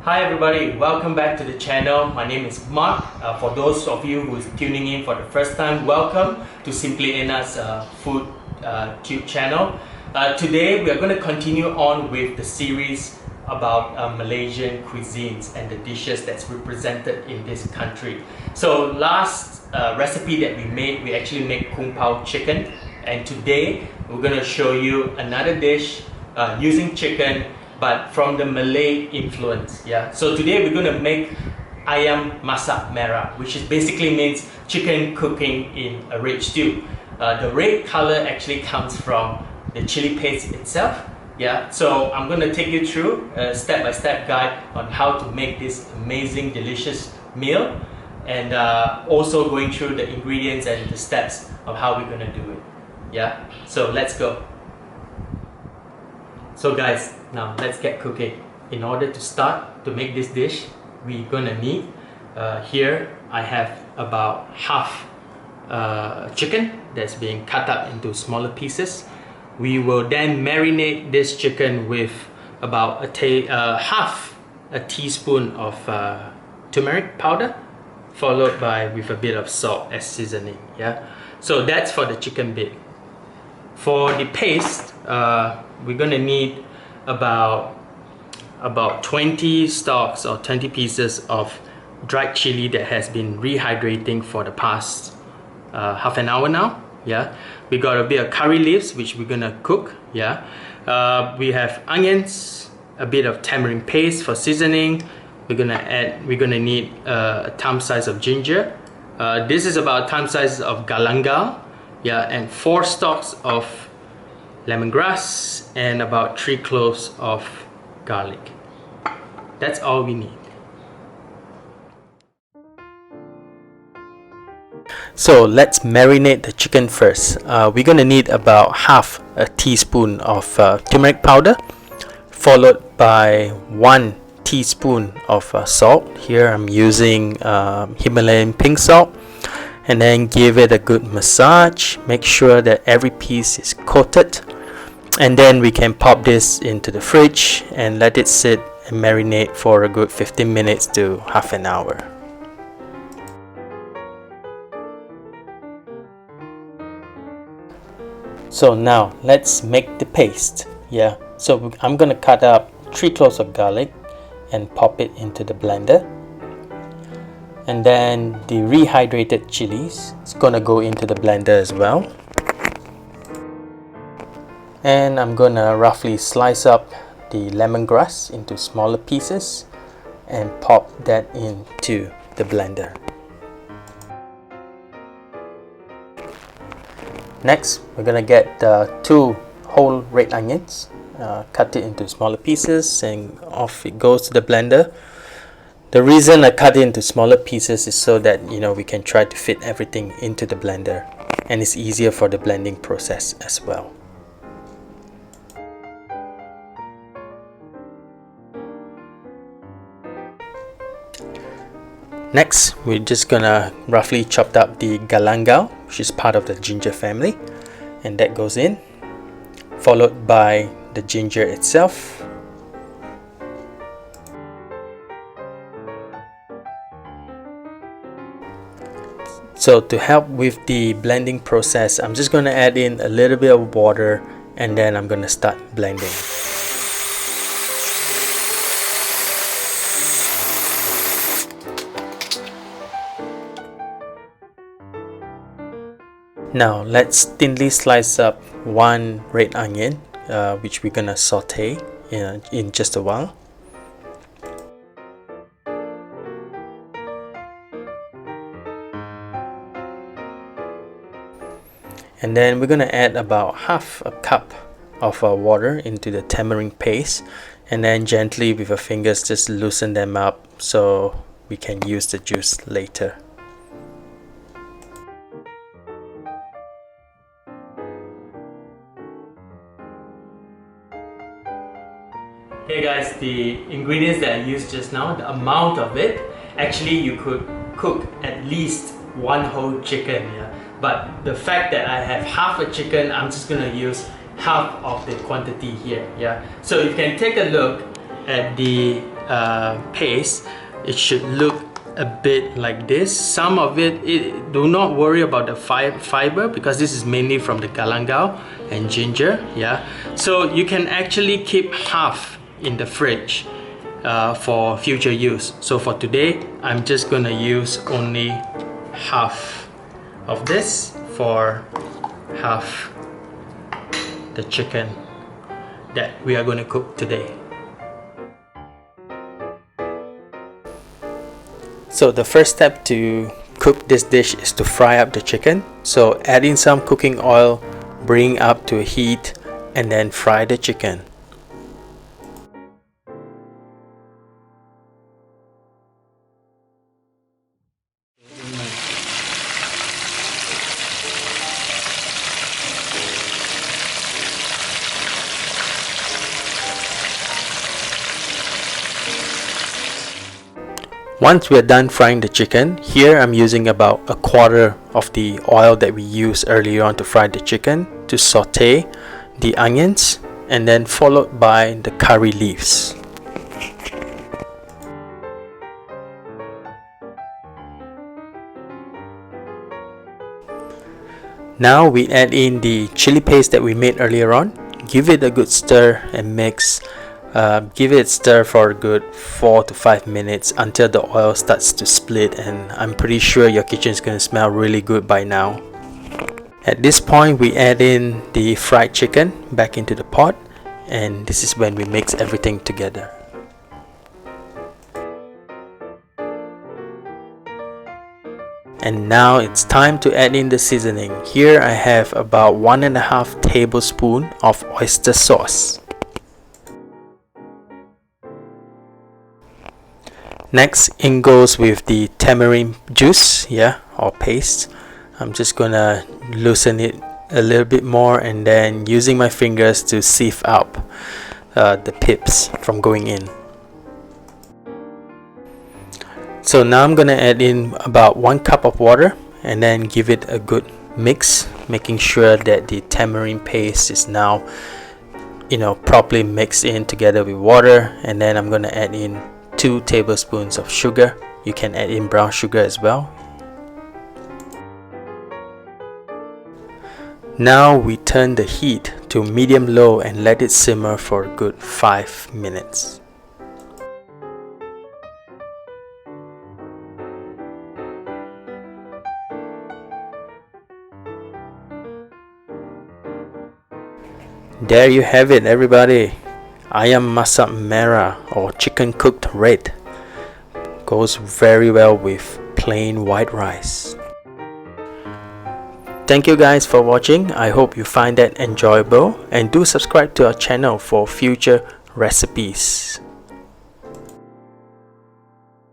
Hi everybody, welcome back to the channel. My name is Mark. For those of you who is tuning in for the first time, welcome to Simply Enak's food tube channel. Today we are going to continue on with the series about Malaysian cuisines and the dishes that's represented in this country. So last recipe that we made, we actually made kung pao chicken, and today we're going to show you another dish using chicken but from the Malay influence. Yeah. So today we're going to make Ayam Masak Merah, which is basically means chicken cooking in a red stew. The red color actually comes from the chili paste itself. Yeah. So I'm going to take you through a step-by-step guide on how to make this amazing, delicious meal, and also going through the ingredients and the steps of how we're going to do it. Yeah. So let's go. So guys, now let's get cooking. In order to start to make this dish, we're gonna need, here I have about half chicken that's being cut up into smaller pieces. We will then marinate this chicken with about half a teaspoon of turmeric powder, followed by with a bit of salt as seasoning. Yeah, so that's for the chicken bit. For the paste, we're gonna need about 20 stalks or 20 pieces of dried chili that has been rehydrating for the past half an hour now. Yeah, we got a bit of curry leaves which we're gonna cook. Yeah, we have onions, a bit of tamarind paste for seasoning. We're gonna need a thumb size of ginger. This is about thumb size of galangal. Yeah, and 4 stalks of lemongrass and about 3 cloves of garlic. That's all we need. So let's marinate the chicken first. We're gonna need about half a teaspoon of turmeric powder, followed by 1 teaspoon of salt. Here I'm using Himalayan pink salt. And then give it a good massage. Make sure that every piece is coated, and then we can pop this into the fridge and let it sit and marinate for a good 15 minutes to half an hour. So now let's make the paste. Yeah, so I'm gonna cut up 3 cloves of garlic and pop it into the blender. And then the rehydrated chilies, it's gonna go into the blender as well. And I'm gonna roughly slice up the lemongrass into smaller pieces and pop that into the blender. Next, we're gonna get 2 whole red onions, cut it into smaller pieces, and off it goes to the blender. The reason I cut it into smaller pieces is so that we can try to fit everything into the blender, and it's easier for the blending process as well. Next, we're just gonna roughly chop up the galangal, which is part of the ginger family, and that goes in, followed by the ginger itself. So to help with the blending process, I'm just going to add in a little bit of water, and then I'm going to start blending. Now let's thinly slice up 1 red onion, which we're going to saute in just a while. And then we're gonna add about half a cup of water into the tamarind paste, and then gently with our fingers just loosen them up so we can use the juice later. Hey guys, the ingredients that I used just now, the amount of it, actually you could cook at least 1 whole chicken. Yeah? But the fact that I have half a chicken, I'm just gonna use half of the quantity here. Yeah. So you can take a look at the paste, it should look a bit like this. Some of it, do not worry about the fiber, because this is mainly from the galangal and ginger. Yeah, so you can actually keep half in the fridge for future use. So for today, I'm just gonna use only half of this for half the chicken that we are going to cook today. So the first step to cook this dish is to fry up the chicken. So add in some cooking oil, bring up to a heat, and then fry the chicken. Once we are done frying the chicken, here I'm using about a quarter of the oil that we used earlier on to fry the chicken to saute the onions, and then followed by the curry leaves. Now we add in the chili paste that we made earlier on. Give it a good stir and mix. Give it a stir for a good 4 to 5 minutes until the oil starts to split, and I'm pretty sure your kitchen is going to smell really good by now. At this point, we add in the fried chicken back into the pot, and this is when we mix everything together. And now it's time to add in the seasoning. Here I have about 1.5 tablespoons of oyster sauce. Next, in goes with the tamarind juice, or paste. I'm just gonna loosen it a little bit more, and then using my fingers to sieve out the pips from going in. So now I'm gonna add in about 1 cup of water, and then give it a good mix, making sure that the tamarind paste is now properly mixed in together with water. And then I'm gonna add in 2 tablespoons of sugar. You can add in brown sugar as well. Now we turn the heat to medium-low and let it simmer for a good 5 minutes. There you have it, everybody. Ayam Masak Merah, or chicken cooked red, goes very well with plain white rice. Thank you guys for watching. I hope you find that enjoyable, and do subscribe to our channel for future recipes.